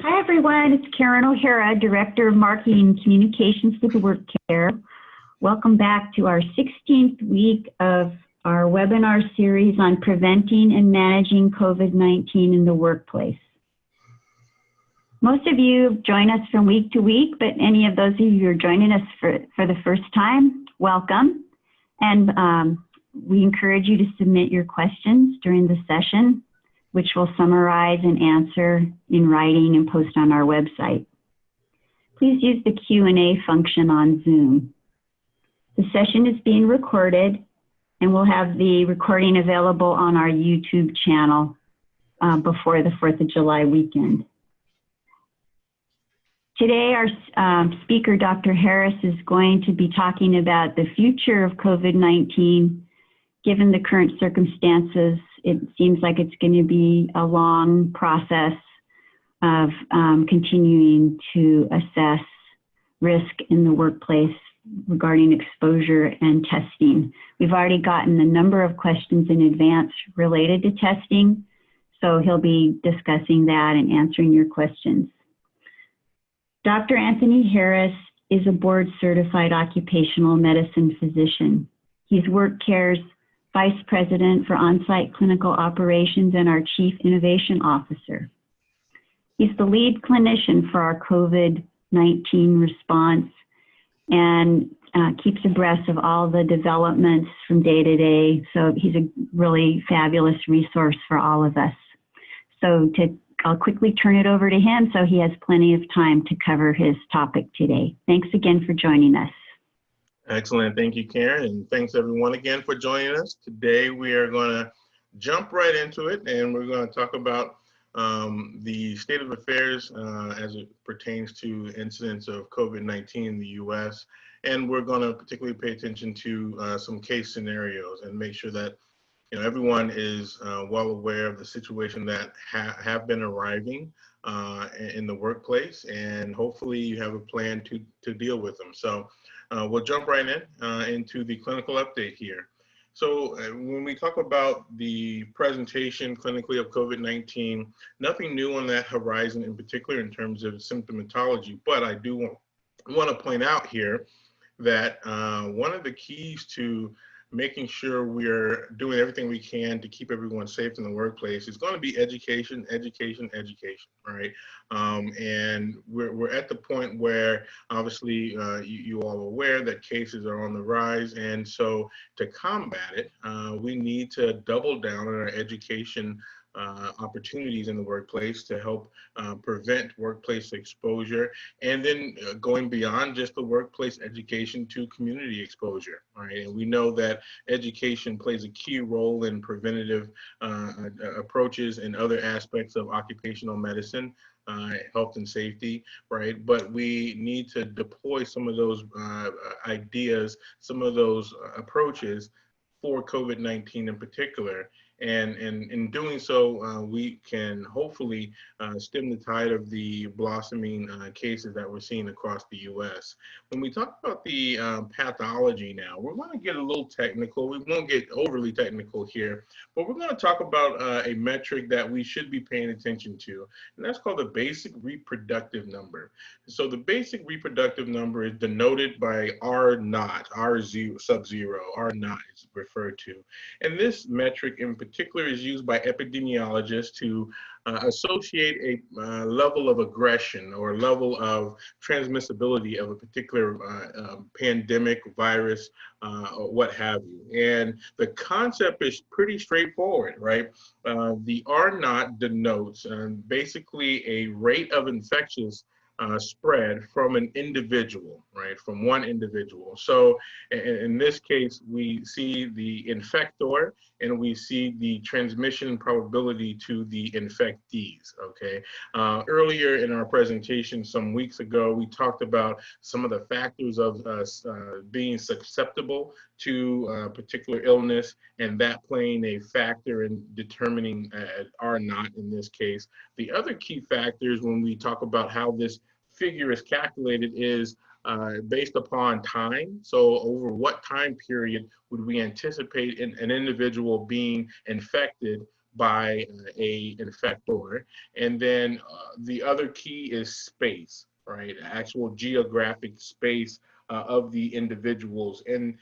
Hi everyone, it's Karen O'Hara, Director of Marketing and Communications with WorkCare. Welcome back to our 16th week of our webinar series on preventing and managing COVID-19 in the workplace. Most of you join us from week to week, but any of those of you who are joining us for the first time, welcome. And we encourage you to submit your questions during the session, which we'll summarize and answer in writing and post on our website. Please use the Q&A function on Zoom. The session is being recorded, and we'll have the recording available on our YouTube channel before the 4th of July weekend. Today, our speaker, Dr. Harris, is going to be talking about the future of COVID-19. Given the current circumstances, it seems like it's going to be a long process of continuing to assess risk in the workplace regarding exposure and testing. We've already gotten a number of questions in advance related to testing, so he'll be discussing that and answering your questions. Dr. Anthony Harris is a board-certified occupational medicine physician. He's WorkCare's Vice President for On-Site Clinical Operations and our Chief Innovation Officer. He's the lead clinician for our COVID-19 response and keeps abreast of all the developments from day to day. So he's a really fabulous resource for all of us. So I'll quickly turn it over to him so he has plenty of time to cover his topic today. Thanks again for joining us. Excellent. Thank you, Karen. And thanks everyone again for joining us. Today we are going to jump right into it, and we're going to talk about the state of affairs as it pertains to incidents of COVID-19 in the U.S. And we're going to particularly pay attention to some case scenarios and make sure that everyone is well aware of the situation that have been arriving in the workplace, and hopefully you have a plan to deal with them. So we'll jump right into the clinical update here. So when we talk about the presentation clinically of COVID-19, nothing new on that horizon in particular in terms of symptomatology, but I do want to point out here that one of the keys to making sure we're doing everything we can to keep everyone safe in the workplace is going to be education, right? And we're at the point where obviously you all are aware that cases are on the rise, and so to combat it, we need to double down on our education opportunities in the workplace to help prevent workplace exposure, and then going beyond just the workplace education to community exposure, right? And we know that education plays a key role in preventative approaches and other aspects of occupational medicine, health and safety, right? But we need to deploy some of those ideas, some of those approaches for COVID-19 in particular. And in doing so, we can hopefully stem the tide of the blossoming cases that we're seeing across the U.S. When we talk about the pathology now, we're going to get a little technical. We won't get overly technical here, but we're going to talk about a metric that we should be paying attention to, and that's called the basic reproductive number. So the basic reproductive number is denoted by R0, R0 sub-0, R0 is referred to. And this metric in particular is used by epidemiologists to associate a level of aggression or level of transmissibility of a particular pandemic, virus, or what have you. And the concept is pretty straightforward, right? The R0 denotes basically a rate of infectious spread from an individual, right? From one individual. So in this case, we see the infector and we see the transmission probability to the infectees, okay? Earlier in our presentation some weeks ago, we talked about some of the factors of being susceptible to a particular illness, and that playing a factor in determining R0 in this case. The other key factors when we talk about how this figure is calculated is based upon time. So over what time period would we anticipate an individual being infected by a infector. And then the other key is space, right? Actual geographic space of the individuals. And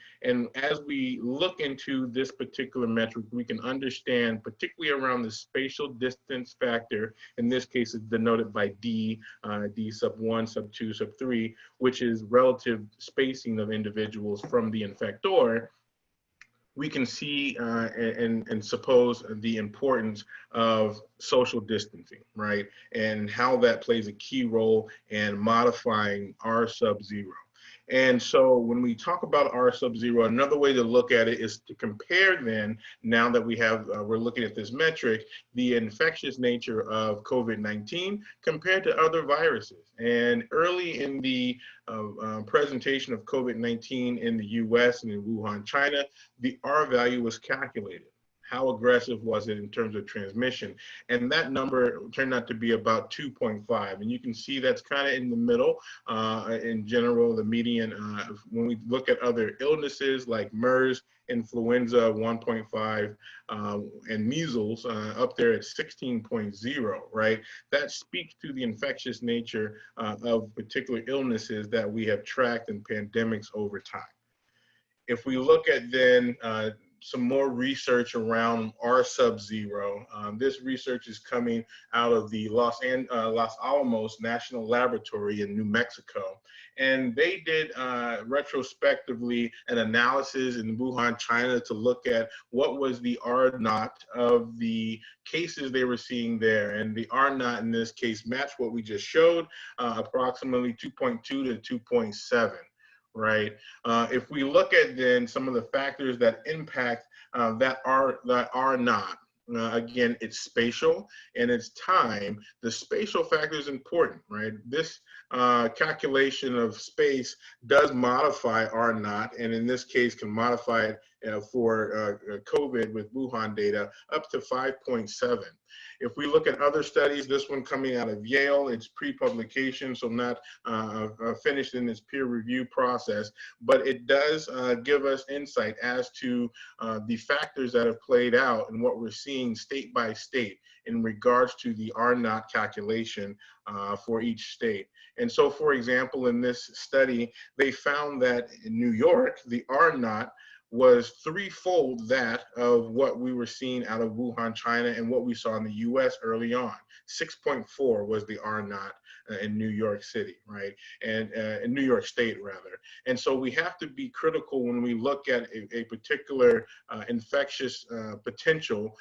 as we look into this particular metric, we can understand, particularly around the spatial distance factor, in this case is denoted by D, D sub 1, sub 2, sub 3, which is relative spacing of individuals from the infector. We can see and suppose the importance of social distancing, right? And how that plays a key role in modifying R sub 0. And so when we talk about R sub 0, another way to look at it is to compare then, now that we have, we're looking at this metric, the infectious nature of COVID-19 compared to other viruses. And early in the presentation of COVID-19 in the US and in Wuhan, China, the R value was calculated. How aggressive was it in terms of transmission? And that number turned out to be about 2.5. And you can see that's kind of in the middle. In general, the median, when we look at other illnesses like MERS, influenza 1.5, and measles up there at 16.0, right? That speaks to the infectious nature of particular illnesses that we have tracked in pandemics over time. If we look at then some more research around R sub 0. This research is coming out of the Los Alamos National Laboratory in New Mexico. And they did retrospectively an analysis in Wuhan, China, to look at what was the R naught of the cases they were seeing there. And the R naught in this case matched what we just showed, approximately 2.2 to 2.7. Right. If we look at then some of the factors that impact that R naught, again, it's spatial and it's time. The spatial factor is important, right? This calculation of space does modify R naught, and in this case can modify it for COVID with Wuhan data up to 5.7. If we look at other studies, this one coming out of Yale, it's pre-publication, so not finished in its peer review process, but it does give us insight as to the factors that have played out and what we're seeing state by state in regards to the R naught calculation for each state. And so, for example, in this study, they found that in New York, the R naught was threefold that of what we were seeing out of Wuhan, China, and what we saw in the US early on. 6.4 was the R naught in New York City, right? And in New York State, rather. And so we have to be critical when we look at a particular infectious potential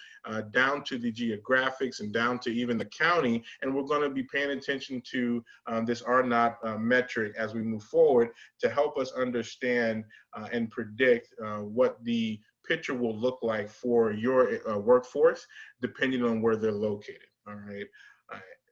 down to the geographics and down to even the county. And we're going to be paying attention to this R naught metric as we move forward to help us understand and predict what the picture will look like for your workforce, depending on where they're located. All right.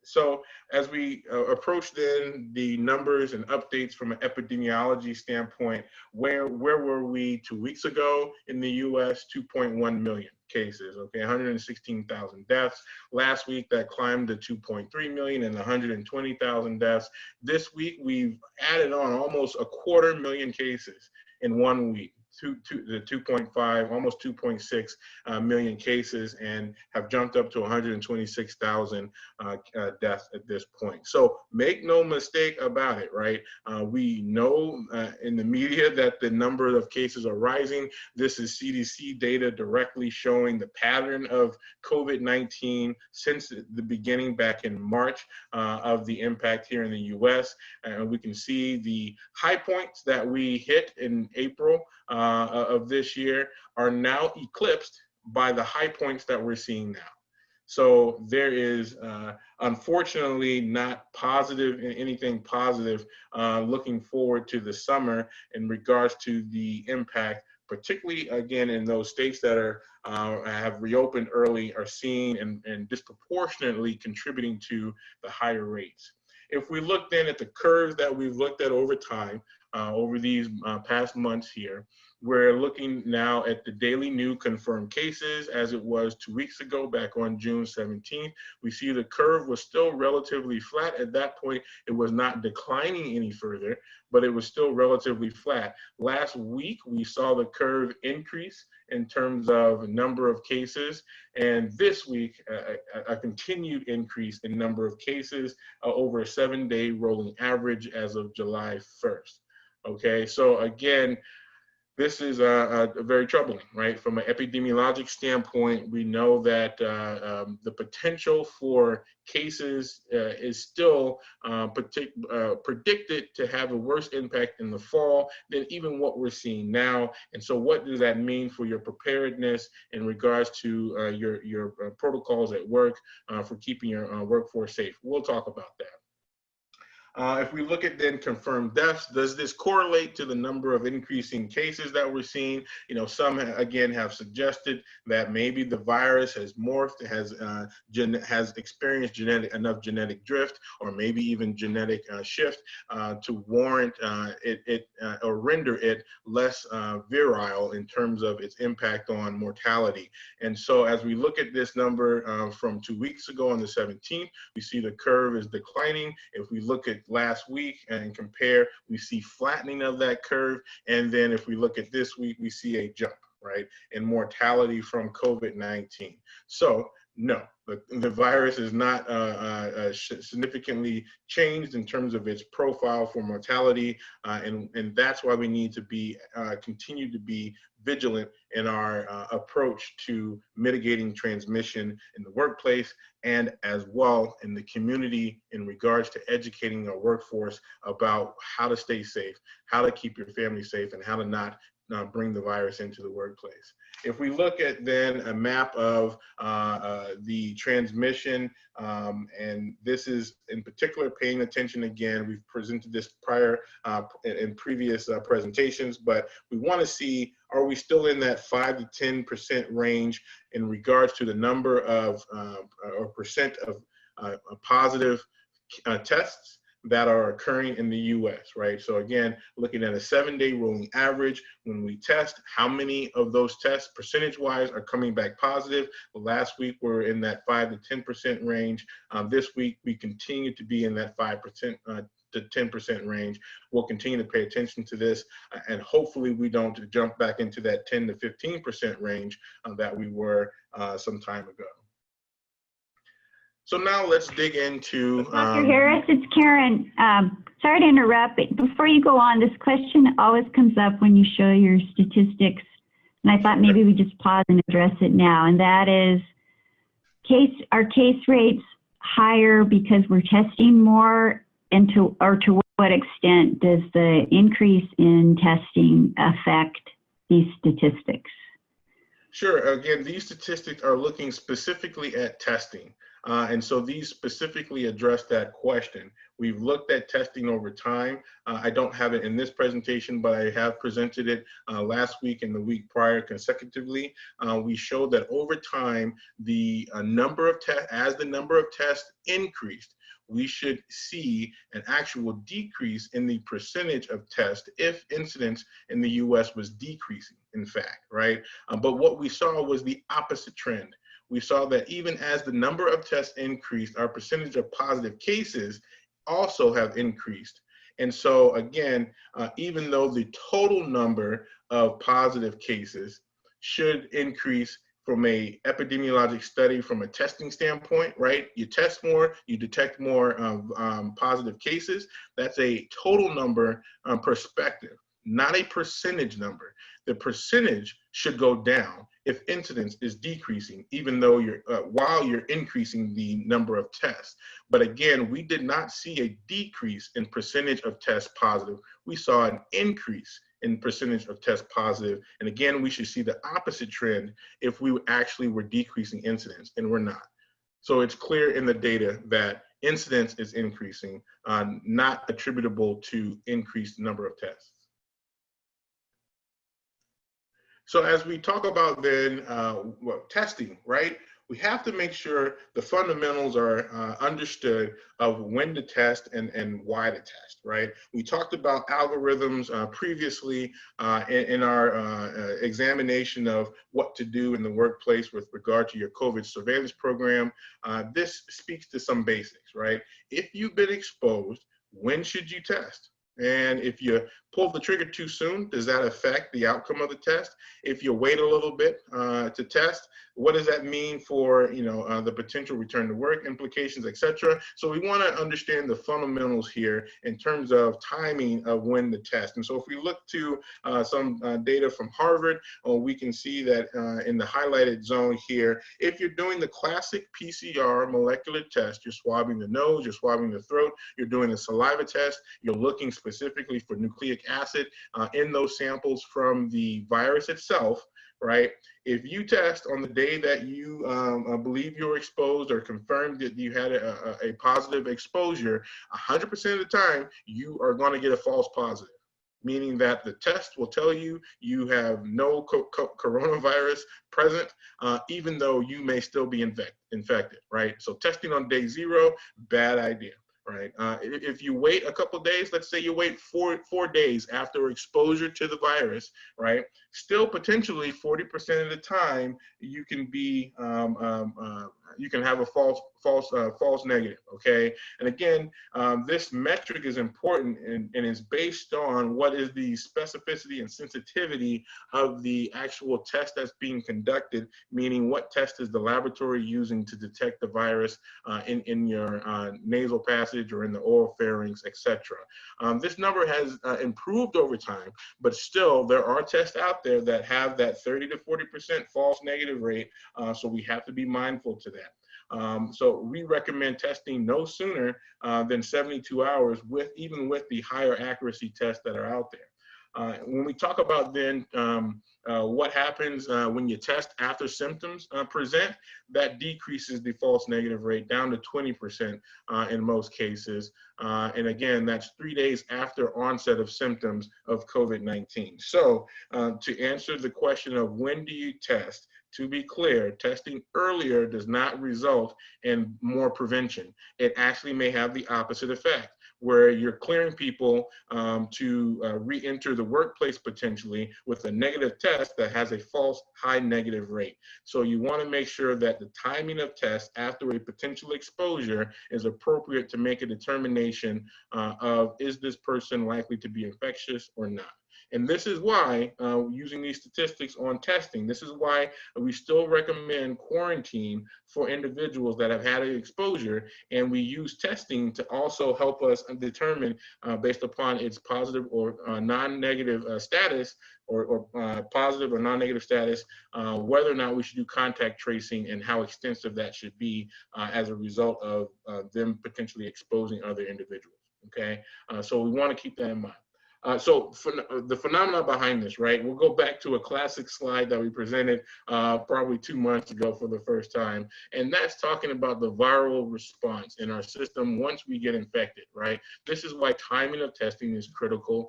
So as we approach then the numbers and updates from an epidemiology standpoint, where were we 2 weeks ago in the US? 2.1 million cases, okay, 116,000 deaths. Last week that climbed to 2.3 million and 120,000 deaths. This week we've added on almost 250,000 cases in 1 week. The 2.5, almost 2.6 million cases, and have jumped up to 126,000 deaths at this point. So make no mistake about it, right? We know in the media that the number of cases are rising. This is CDC data directly showing the pattern of COVID-19 since the beginning back in March of the impact here in the US. And we can see the high points that we hit in April of this year are now eclipsed by the high points that we're seeing now. So there is unfortunately not anything positive looking forward to the summer in regards to the impact, particularly again in those states that are have reopened early, are seeing and disproportionately contributing to the higher rates. If we look then at the curves that we've looked at over time, over these past months here, we're looking now at the daily new confirmed cases as it was 2 weeks ago, back on June 17th. We see the curve was still relatively flat. At that point, it was not declining any further, but it was still relatively flat. Last week, we saw the curve increase in terms of number of cases, and this week a continued increase in number of cases over a 7-day rolling average as of July 1st. Okay, so again, this is very troubling, right? From an epidemiologic standpoint, we know that the potential for cases is still predicted to have a worse impact in the fall than even what we're seeing now. And so what does that mean for your preparedness in regards to your protocols at work for keeping your workforce safe? We'll talk about that. If we look at then confirmed deaths, does this correlate to the number of increasing cases that we're seeing? You know, some again have suggested that maybe the virus has morphed, has experienced enough genetic drift, or maybe even genetic shift to warrant it or render it less virile in terms of its impact on mortality. And so as we look at this number from 2 weeks ago on the 17th, we see the curve is declining. If we look at last week and compare, we see flattening of that curve. And then if we look at this week, we see a jump, right, in mortality from COVID-19. So no, the virus is not significantly changed in terms of its profile for mortality, and that's why we need to be continue to be vigilant in our approach to mitigating transmission in the workplace and as well in the community in regards to educating our workforce about how to stay safe, how to keep your family safe, and how to not bring the virus into the workplace. If we look at then a map of the transmission, and this is in particular paying attention again, we've presented this prior in previous presentations, but we want to see, are we still in that 5 to 10% range in regards to the number of or percent of positive tests that are occurring in the US, right? So again, looking at a 7-day rolling average, when we test, how many of those tests percentage-wise are coming back positive? Well, last week we were in that 5 to 10% range. This week we continue to be in that 5% to 10% range. We'll continue to pay attention to this, and hopefully we don't jump back into that 10 to 15% range that we were some time ago. So now let's dig into— Dr. Harris, it's Karen. Sorry to interrupt, but before you go on, this question always comes up when you show your statistics, and I thought maybe we just pause and address it now, and that is, are case rates higher because we're testing more, and to what extent does the increase in testing affect these statistics? Sure. Again, these statistics are looking specifically at testing. And so these specifically address that question. We've looked at testing over time. I don't have it in this presentation, but I have presented it last week and the week prior consecutively. We showed that over time, the number of tests, as the number of tests increased, we should see an actual decrease in the percentage of tests if incidence in the US was decreasing, in fact, right? But what we saw was the opposite trend. We saw that even as the number of tests increased, our percentage of positive cases also have increased. And so again, even though the total number of positive cases should increase from a epidemiologic study, from a testing standpoint, right? You test more, you detect more positive cases. That's a total number perspective, not a percentage number. The percentage should go down if incidence is decreasing, even though while you're increasing the number of tests. But again, we did not see a decrease in percentage of tests positive. We saw an increase in percentage of tests positive. And again, we should see the opposite trend if we actually were decreasing incidence, and we're not. So it's clear in the data that incidence is increasing, not attributable to increased number of tests. So as we talk about then testing, right? We have to make sure the fundamentals are understood of when to test and why to test, right? We talked about algorithms previously in our examination of what to do in the workplace with regard to your COVID surveillance program. This speaks to some basics, right? If you've been exposed, when should you test? And if you pull the trigger too soon, does that affect the outcome of the test? If you wait a little bit to test, what does that mean for the potential return to work implications, etc.? So we want to understand the fundamentals here in terms of timing of when the test. And so if we look to some data from Harvard, we can see that in the highlighted zone here, if you're doing the classic PCR molecular test, you're swabbing the nose, you're swabbing the throat, you're doing a saliva test, you're looking specifically for nucleic acid in those samples from the virus itself, right? If you test on the day that you believe you're exposed or confirmed that you had a positive exposure, 100% of the time, you are going to get a false positive, meaning that the test will tell you you have no coronavirus present, even though you may still be infected, right? So testing on day 0, bad idea. Right. If you wait a couple of days, let's say you wait four days after exposure to the virus, right? Still potentially 40% of the time you can be you can have a false negative. Okay. And again, this metric is important and is based on what is the specificity and sensitivity of the actual test that's being conducted, meaning what test is the laboratory using to detect the virus in your nasal passage or in the oral pharynx, etc. This number has improved over time, but still there are tests out there that have that 30 to 40% false negative rate, so we have to be mindful to that. So we recommend testing no sooner than 72 hours even with the higher accuracy tests that are out there. When we talk about then what happens when you test after symptoms present, that decreases the false negative rate down to 20% in most cases. And again, that's 3 days after onset of symptoms of COVID-19. So to answer the question of when do you test, to be clear, testing earlier does not result in more prevention. It actually may have the opposite effect, where you're clearing people to re-enter the workplace potentially with a negative test that has a false high negative rate. So you want to make sure that the timing of tests after a potential exposure is appropriate to make a determination of is this person likely to be infectious or not. And this is why, using these statistics on testing, this is why we still recommend quarantine for individuals that have had an exposure, and we use testing to also help us determine, based upon its positive or non-negative status, or positive or non-negative status, whether or not we should do contact tracing and how extensive that should be as a result of them potentially exposing other individuals, okay? So we want to keep that in mind. So for the phenomena behind this, right? We'll go back to a classic slide that we presented probably 2 months ago for the first time. And that's talking about the viral response in our system once we get infected, right? This is why timing of testing is critical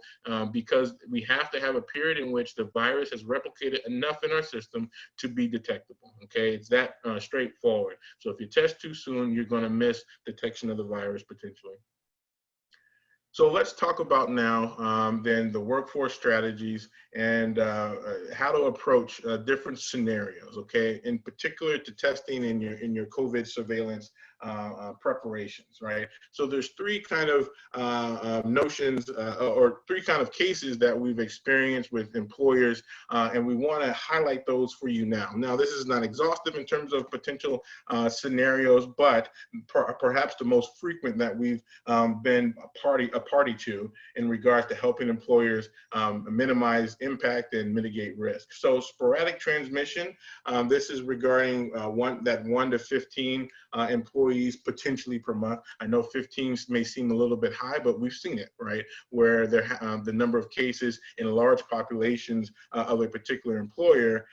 because we have to have a period in which the virus has replicated enough in our system to be detectable, okay? It's that straightforward. So if you test too soon, you're gonna miss detection of the virus potentially. So let's talk about now then the workforce strategies and how to approach different scenarios, okay? In particular to testing in your COVID surveillance preparations, right? So there's 3 kind of notions or 3 kind of cases that we've experienced with employers, and we want to highlight those for you now. Now, this is not exhaustive in terms of potential scenarios, but perhaps the most frequent that we've been a party to in regards to helping employers minimize impact and mitigate risk. So sporadic transmission, this is regarding 1 to 15 employees potentially per month. I know 15 may seem a little bit high, but we've seen it, right? Where the number of cases in large populations of a particular employer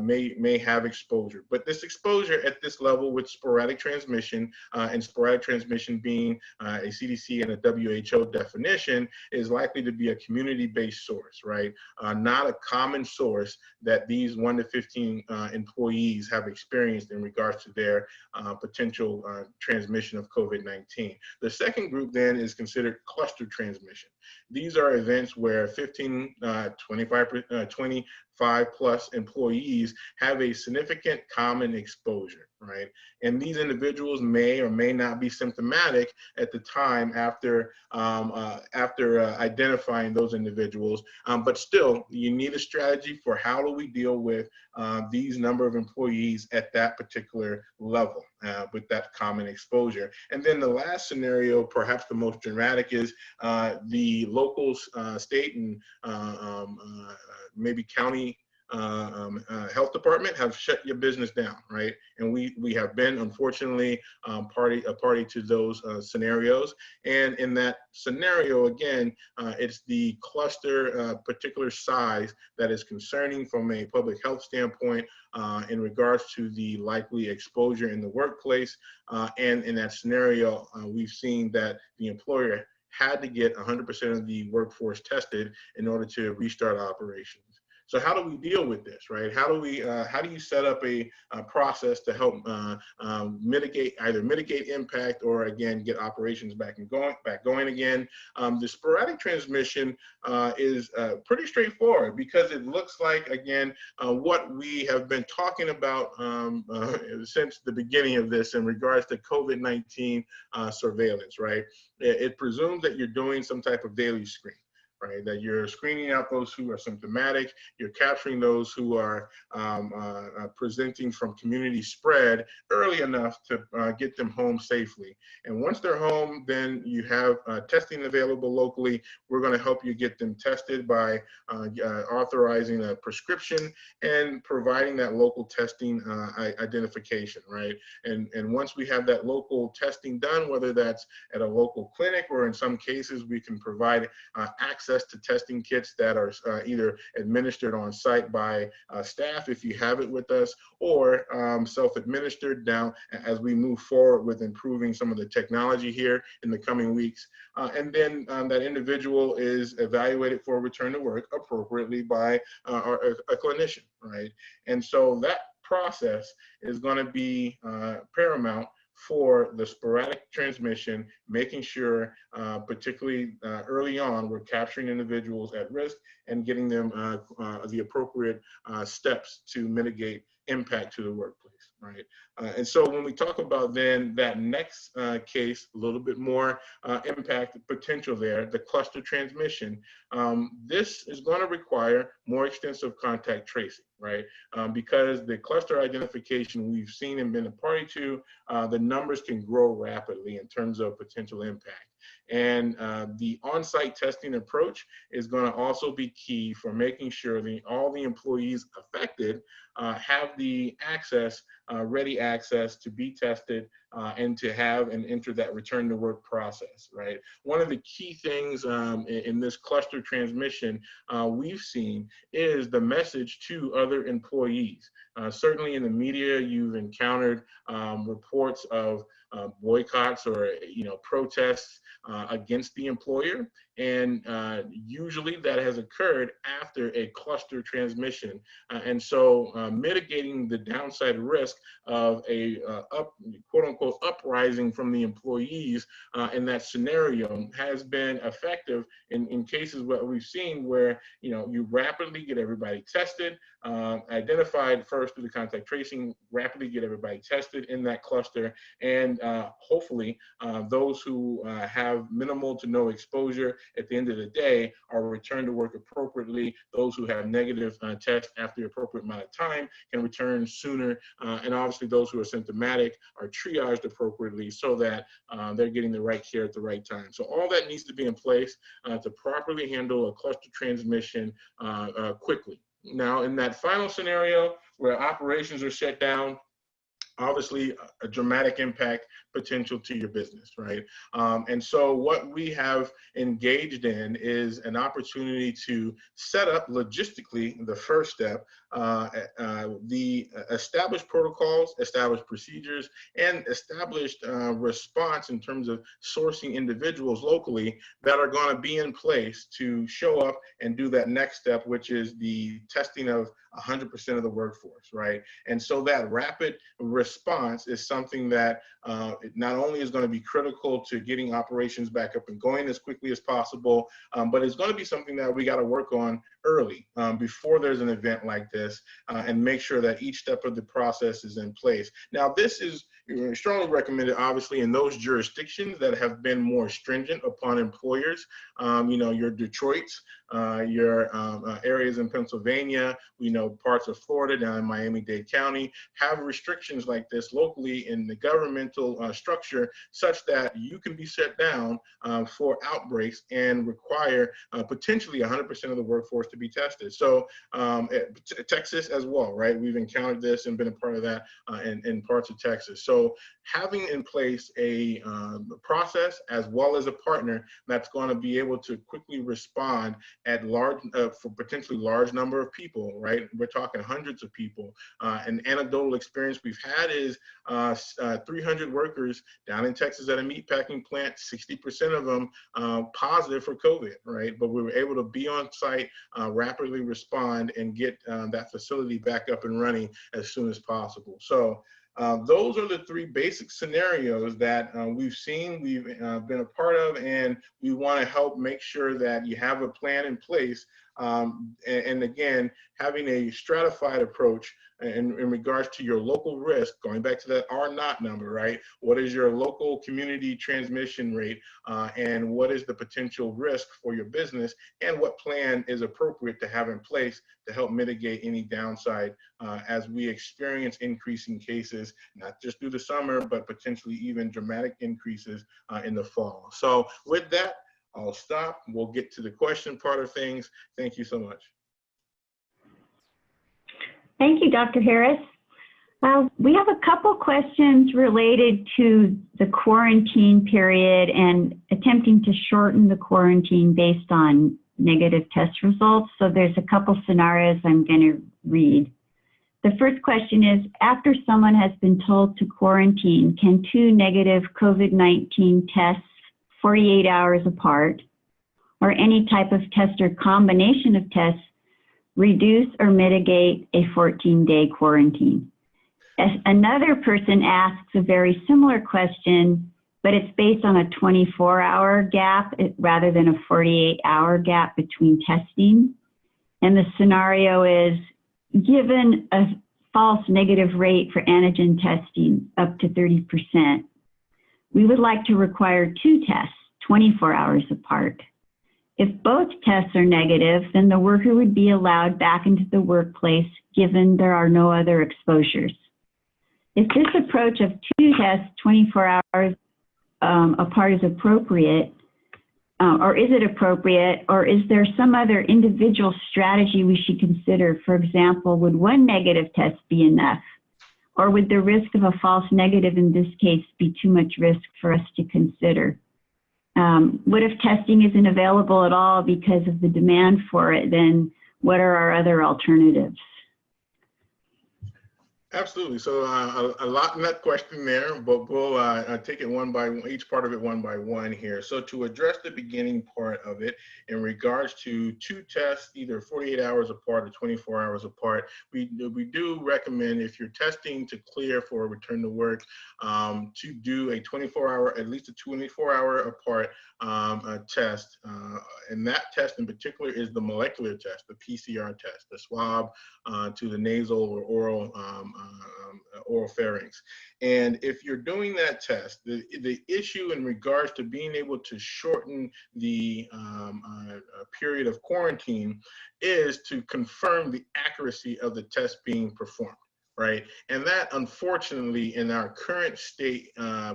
may have exposure. But this exposure at this level with sporadic transmission, and sporadic transmission being a CDC and a WHO definition, is likely to be a community-based source, right? Not a common source that these 1 to 15 employees have experienced in regards to their potential transmission of COVID-19. The second group then is considered cluster transmission. These are events where 15, 25 plus employees have a significant common exposure, right? And these individuals may or may not be symptomatic at the time after identifying those individuals, but still, you need a strategy for how do we deal with these number of employees at that particular level with that common exposure. And then the last scenario, perhaps the most dramatic, is the local, state, and maybe county health department have shut your business down, right? And we have been, unfortunately, a party to those scenarios. And in that scenario, again, it's the cluster particular size that is concerning from a public health standpoint in regards to the likely exposure in the workplace. And in that scenario, we've seen that the employer had to get 100% of the workforce tested in order to restart operations. So how do we deal with this, right? How do you set up a process to help mitigate impact, or again, get operations back going again? The sporadic transmission is pretty straightforward, because it looks like, again, what we have been talking about since the beginning of this in regards to COVID-19 surveillance, right? It presumes that you're doing some type of daily screen, right? That you're screening out those who are symptomatic, you're capturing those who are presenting from community spread early enough to get them home safely. And once they're home, then you have testing available locally. We're going to help you get them tested by authorizing a prescription and providing that local testing identification, right? And once we have that local testing done, whether that's at a local clinic, or in some cases we can provide access to testing kits that are either administered on site by staff if you have it with us, or self-administered now as we move forward with improving some of the technology here in the coming weeks. And then that individual is evaluated for return to work appropriately by a clinician, right? And so that process is going to be paramount for the sporadic transmission, making sure, particularly early on, we're capturing individuals at risk and getting them the appropriate steps to mitigate impact to the workplace, right? And so when we talk about then that next case, a little bit more impact potential there, the cluster transmission, this is going to require more extensive contact tracing, right? Because the cluster identification we've seen and been a party to, the numbers can grow rapidly in terms of potential impact. And the on-site testing approach is going to also be key for making sure that all the employees affected have the access, ready access to be tested and to have and enter that return to work process, right? One of the key things in this cluster transmission we've seen is the message to other employees. Certainly in the media, you've encountered reports of boycotts or protests against the employer, and usually that has occurred after a cluster transmission. And so mitigating the downside risk of a quote unquote uprising from the employees in that scenario has been effective in cases what we've seen where you rapidly get everybody tested, identified first through the contact tracing, rapidly get everybody tested in that cluster, and hopefully those who have minimal to no exposure at the end of the day are returned to work appropriately. Those who have negative tests after the appropriate amount of time can return sooner, and obviously those who are symptomatic are triaged appropriately so that they're getting the right care at the right time. So all that needs to be in place to properly handle a cluster transmission quickly. Now, in that final scenario where operations are shut down, obviously a dramatic impact potential to your business, right? And so what we have engaged in is an opportunity to set up logistically the first step, the established protocols, established procedures, and established response in terms of sourcing individuals locally that are going to be in place to show up and do that next step, which is the testing of 100% of the workforce, right? And so that rapid response is something that it not only is going to be critical to getting operations back up and going as quickly as possible, but it's going to be something that we got to work on early before there's an event like this and make sure that each step of the process is in place. Now, this is strongly recommended, obviously, in those jurisdictions that have been more stringent upon employers. Your Detroits, your areas in Pennsylvania, we know parts of Florida, down in Miami-Dade County, have restrictions like this locally in the governmental structure, such that you can be shut down for outbreaks and require potentially 100% of the workforce to be tested. So Texas as well, right? We've encountered this and been a part of that in parts of Texas. So having in place a process as well as a partner that's going to be able to quickly respond at large, for potentially large number of people, right? We're talking hundreds of people. An anecdotal experience we've had is 300 workers down in Texas at a meatpacking plant, 60% of them positive for COVID, right? But we were able to be on site, rapidly respond, and get that facility back up and running as soon as possible. So those are the three basic scenarios that we've seen, we've been a part of, and we want to help make sure that you have a plan in place. And again, having a stratified approach in regards to your local risk, going back to that R0 number, right? What is your local community transmission rate, and what is the potential risk for your business, and what plan is appropriate to have in place to help mitigate any downside as we experience increasing cases, not just through the summer, but potentially even dramatic increases in the fall. So with that, I'll stop. We'll get to the question part of things. Thank you so much. Thank you, Dr. Harris. We have a couple questions related to the quarantine period and attempting to shorten the quarantine based on negative test results. So there's a couple scenarios I'm going to read. The first question is, after someone has been told to quarantine, can two negative COVID-19 tests 48 hours apart, or any type of test or combination of tests, reduce or mitigate a 14-day quarantine? Another person asks a very similar question, but it's based on a 24-hour gap rather than a 48-hour gap between testing. And the scenario is, given a false negative rate for antigen testing up to 30%, we would like to require two tests 24 hours apart. If both tests are negative, then the worker would be allowed back into the workplace given there are no other exposures. If this approach of two tests 24 hours apart is appropriate, or is it appropriate, or is there some other individual strategy we should consider? For example, would one negative test be enough? Or would the risk of a false negative in this case be too much risk for us to consider? What if testing isn't available at all because of the demand for it? Then what are our other alternatives? Absolutely. So a lot in that question there, but we'll take it one by one, each part of it one by one here. So to address the beginning part of it, in regards to two tests, either 48 hours apart or 24 hours apart, we do recommend, if you're testing to clear for a return to work, to do a 24-hour, at least a 24-hour apart test. And that test in particular is the molecular test, the PCR test, the swab to the nasal or oral pharynx. And if you're doing that test, the issue in regards to being able to shorten the period of quarantine is to confirm the accuracy of the test being performed, right? And that, unfortunately, in our current state,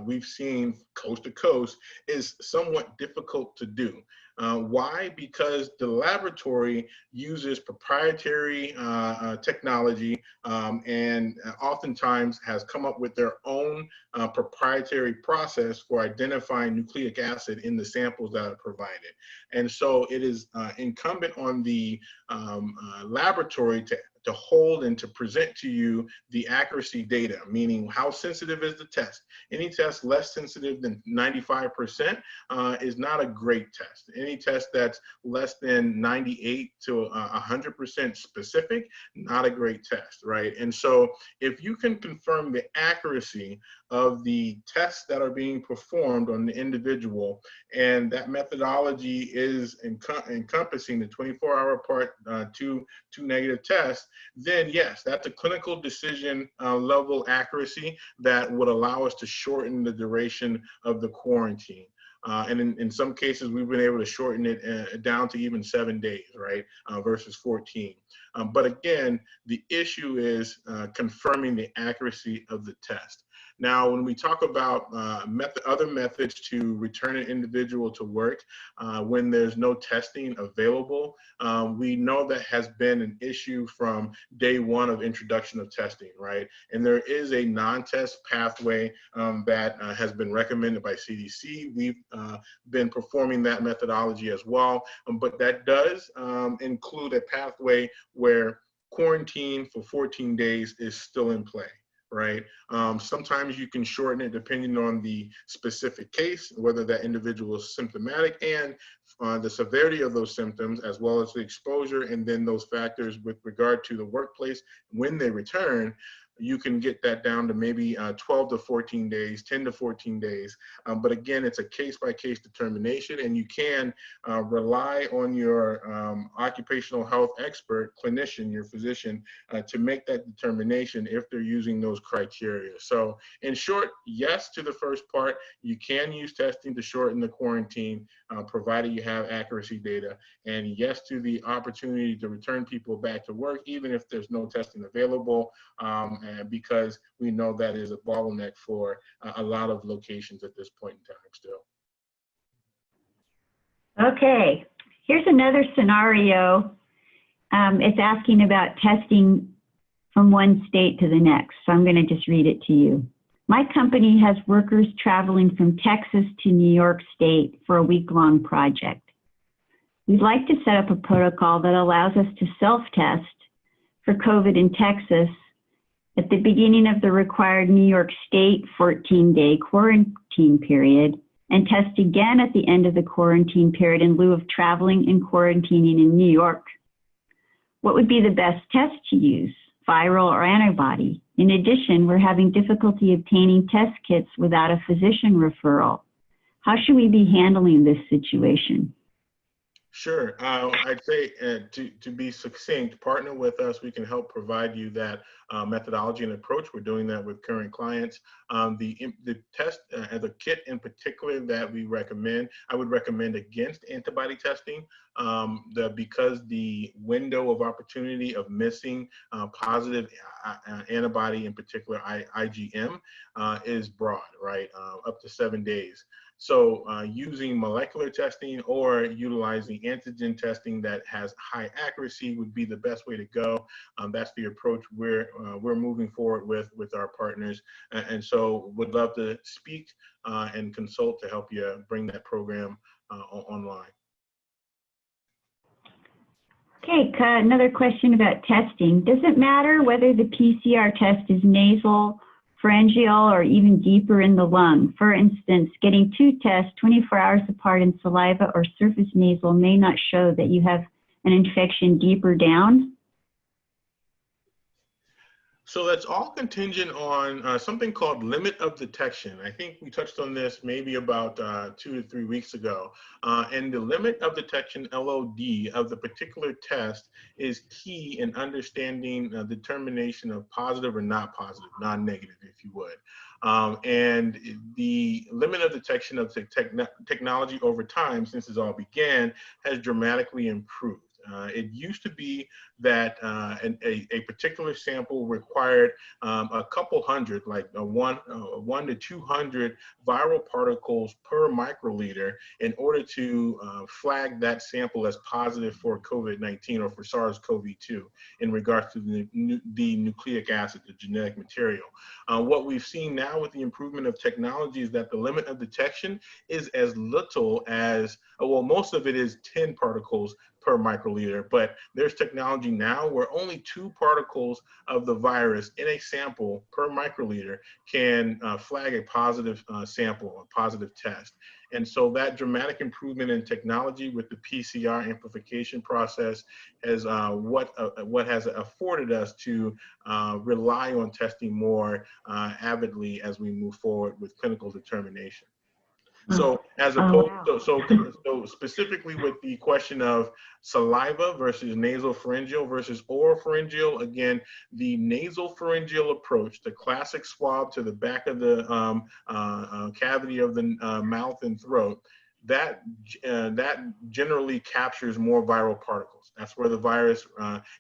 we've seen coast to coast, is somewhat difficult to do. Why? Because the laboratory uses proprietary technology and oftentimes has come up with their own proprietary process for identifying nucleic acid in the samples that are provided. And so it is incumbent on the laboratory to hold and to present to you the accuracy data, meaning how sensitive is the test. Any test less sensitive than 95% is not a great test. Any test that's less than 98 to 100% specific, not a great test, right? And so if you can confirm the accuracy of the tests that are being performed on the individual, and that methodology is encompassing the 24-hour apart two negative tests, then yes, that's a clinical decision level accuracy that would allow us to shorten the duration of the quarantine. And in some cases, we've been able to shorten it down to even 7 days, right, versus 14. But again, the issue is confirming the accuracy of the test. Now, when we talk about other methods to return an individual to work when there's no testing available, we know that has been an issue from day one of introduction of testing, right? And there is a non-test pathway that has been recommended by CDC. We've been performing that methodology as well, but that does include a pathway where quarantine for 14 days is still in play. Right? Sometimes you can shorten it depending on the specific case, whether that individual is symptomatic and the severity of those symptoms, as well as the exposure, and then those factors with regard to the workplace when they return. You can get that down to maybe 12 to 14 days, 10 to 14 days. But again, it's a case-by-case determination, and you can rely on your occupational health expert, clinician, your physician, to make that determination if they're using those criteria. So in short, yes to the first part. You can use testing to shorten the quarantine, provided you have accuracy data. And yes to the opportunity to return people back to work, even if there's no testing available. Because we know that is a bottleneck for a lot of locations at this point in time still. Okay, here's another scenario. It's asking about testing from one state to the next, so I'm going to just read it to you. My company has workers traveling from Texas to New York State for a week-long project. We'd like to set up a protocol that allows us to self-test for COVID in Texas at the beginning of the required New York State 14-day quarantine period, and test again at the end of the quarantine period in lieu of traveling and quarantining in New York. What would be the best test to use, viral or antibody? In addition, we're having difficulty obtaining test kits without a physician referral. How should we be handling this situation? Sure. I'd say to be succinct, partner with us. We can help provide you that methodology and approach. We're doing that with current clients. The test, the kit in particular that we recommend, I would recommend against antibody testing because the window of opportunity of missing positive antibody, in particular IgM, is broad, right? Up to 7 days. So using molecular testing or utilizing antigen testing that has high accuracy would be the best way to go. That's the approach we're moving forward with our partners. And so would love to speak and consult to help you bring that program online. Okay, another question about testing. Does it matter whether the PCR test is nasal, pharyngeal, or even deeper in the lung? For instance, getting 2 tests 24 hours apart in saliva or surface nasal may not show that you have an infection deeper down. So that's all contingent on something called limit of detection. I think we touched on this maybe about 2 to 3 weeks ago. And the limit of detection, LOD, of the particular test is key in understanding determination of positive or not positive, non-negative, if you would. And the limit of detection of technology over time, since this all began, has dramatically improved. It used to be that a particular sample required a couple hundred, like 1 to 200 viral particles per microliter in order to flag that sample as positive for COVID-19 or for SARS-CoV-2 in regards to the nucleic acid, the genetic material. What we've seen now with the improvement of technology is that the limit of detection is as little as, well, most of it is 10 particles per microliter, but there's technology now where only 2 particles of the virus in a sample per microliter can flag a positive sample, a positive test. And so that dramatic improvement in technology with the PCR amplification process is what has afforded us to rely on testing more avidly as we move forward with clinical determination. So as opposed, so specifically with the question of saliva versus nasopharyngeal versus oropharyngeal, again, the nasopharyngeal approach, the classic swab to the back of the cavity of the mouth and throat, that generally captures more viral particles. That's where the virus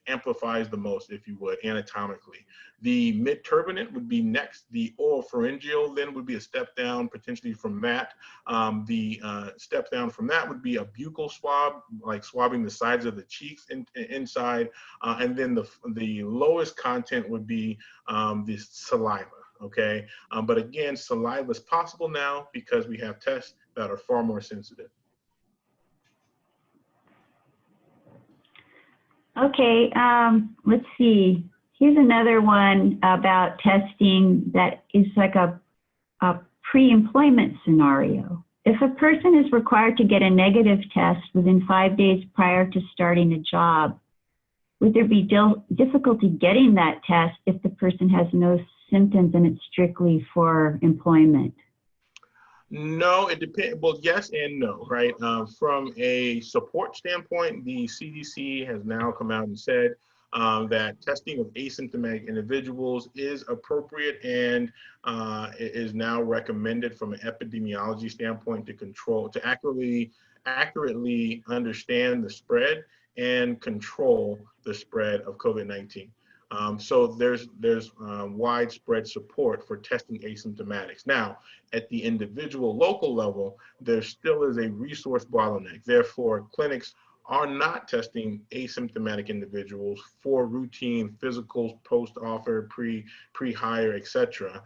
amplifies the most, if you would, anatomically. The mid-turbinate would be next. The oropharyngeal then would be a step down potentially from that. The step down from that would be a buccal swab, like swabbing the sides of the cheeks inside. And then the lowest content would be the saliva, okay? But again, saliva is possible now because we have tests that are far more sensitive. Okay, let's see. Here's another one about testing that is like a pre-employment scenario. If a person is required to get a negative test within 5 days prior to starting a job, would there be difficulty getting that test if the person has no symptoms and it's strictly for employment? No, it depends. Well, yes and no, right? From a support standpoint, the CDC has now come out and said that testing of asymptomatic individuals is appropriate and it is now recommended from an epidemiology standpoint to accurately understand the spread and control the spread of COVID-19. So there's widespread support for testing asymptomatics. Now, at the individual local level, there still is a resource bottleneck. Therefore, clinics are not testing asymptomatic individuals for routine physicals, post-offer, pre-hire, et cetera.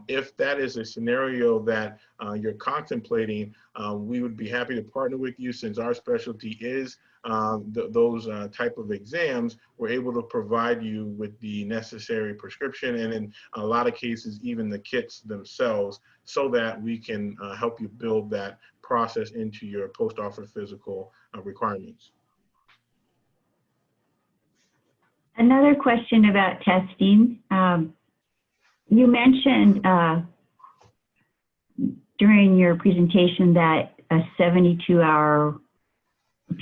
If that is a scenario that you're contemplating, we would be happy to partner with you since our specialty is those type of exams. We're able to provide you with the necessary prescription and in a lot of cases, even the kits themselves so that we can help you build that process into your post-offer physical requirements. Another question about testing. You mentioned during your presentation that a 72-hour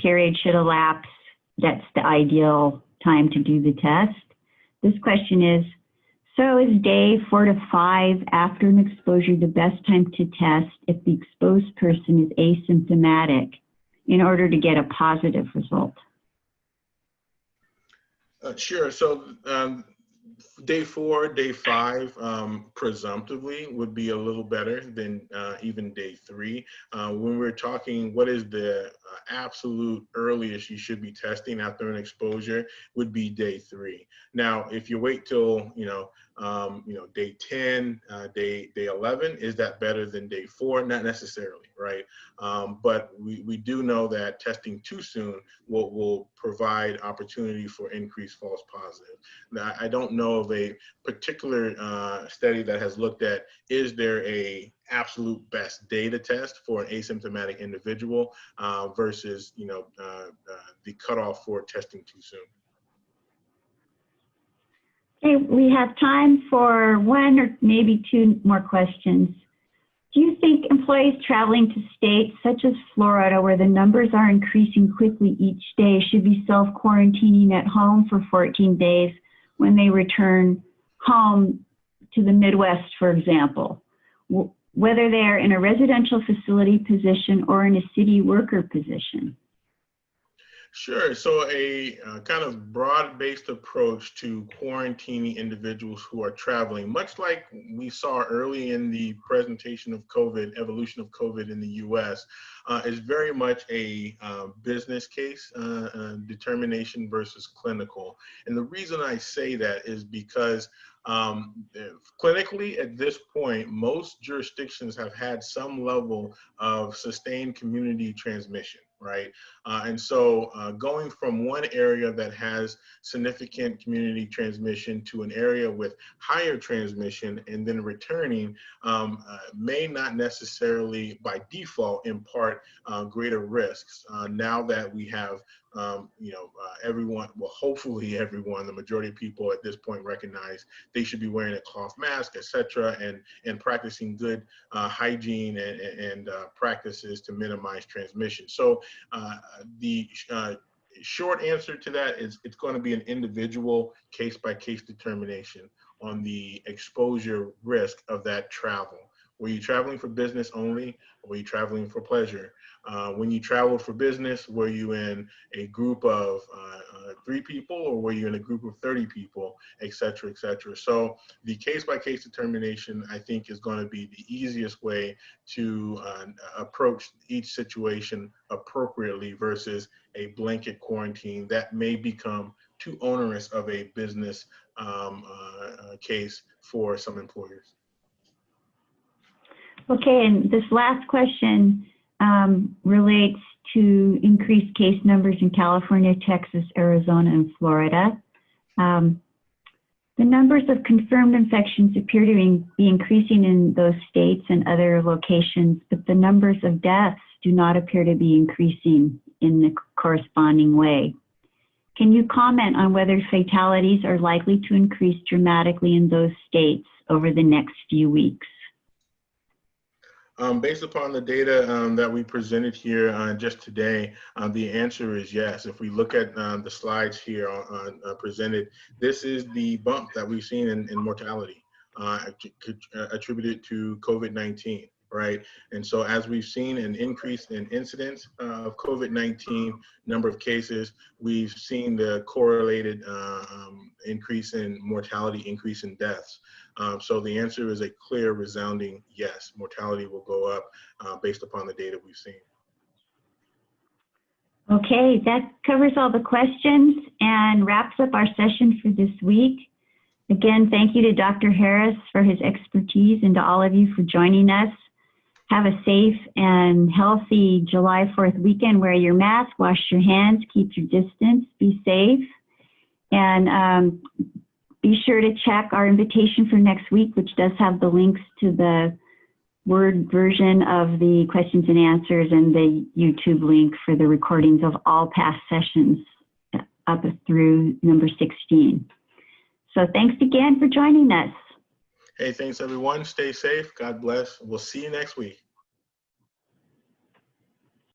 period should elapse. That's the ideal time to do the test. This question is, so is day 4 to 5 after an exposure the best time to test if the exposed person is asymptomatic in order to get a positive result? Sure. So day 4, day 5, presumptively would be a little better than even day 3. When we're talking what is the absolute earliest you should be testing after an exposure would be day 3. Now, if you wait till, day 10, day 11, is that better than day 4? Not necessarily, right? But we do know that testing too soon will provide opportunity for increased false positive. Now, I don't know of a particular study that has looked at, is there a absolute best day to test for an asymptomatic individual versus, the cutoff for testing too soon. Okay, we have time for 1 or maybe 2 more questions. Do you think employees traveling to states such as Florida, where the numbers are increasing quickly each day, should be self-quarantining at home for 14 days when they return home to the Midwest, for example, whether they're in a residential facility position or in a city worker position? Sure. So a kind of broad-based approach to quarantining individuals who are traveling, much like we saw early in the presentation of COVID, evolution of COVID in the US, is very much a business case determination versus clinical. And the reason I say that is because clinically at this point, most jurisdictions have had some level of sustained community transmission. right? And so going from one area that has significant community transmission to an area with higher transmission and then returning may not necessarily by default impart greater risks. Now that we have everyone, well, hopefully everyone, the majority of people at this point recognize they should be wearing a cloth mask, etc., and practicing good hygiene and practices to minimize transmission. So the short answer to that is it's going to be an individual case-by-case determination on the exposure risk of that travel. Were you traveling for business only, or were you traveling for pleasure? When you traveled for business, were you in a group of 3 people, or were you in a group of 30 people, et cetera, et cetera? So the case-by-case determination, I think, is going to be the easiest way to approach each situation appropriately versus a blanket quarantine that may become too onerous of a business case for some employers. Okay, and this last question relates to increased case numbers in California, Texas, Arizona, and Florida. The numbers of confirmed infections appear to be increasing in those states and other locations, but the numbers of deaths do not appear to be increasing in the corresponding way. Can you comment on whether fatalities are likely to increase dramatically in those states over the next few weeks? Based upon the data that we presented here just today, the answer is yes. If we look at the slides here presented, this is the bump that we've seen in mortality attributed to COVID-19, right? And so as we've seen an increase in incidence of COVID-19, number of cases, we've seen the correlated increase in mortality, increase in deaths. So the answer is a clear, resounding yes. Mortality will go up based upon the data we've seen. Okay, that covers all the questions and wraps up our session for this week. Again, thank you to Dr. Harris for his expertise and to all of you for joining us. Have a safe and healthy July 4th weekend. Wear your mask, wash your hands, keep your distance, be safe. And be sure to check our invitation for next week, which does have the links to the Word version of the questions and answers and the YouTube link for the recordings of all past sessions up through number 16. So thanks again for joining us. Hey, thanks everyone. Stay safe. God bless. We'll see you next week.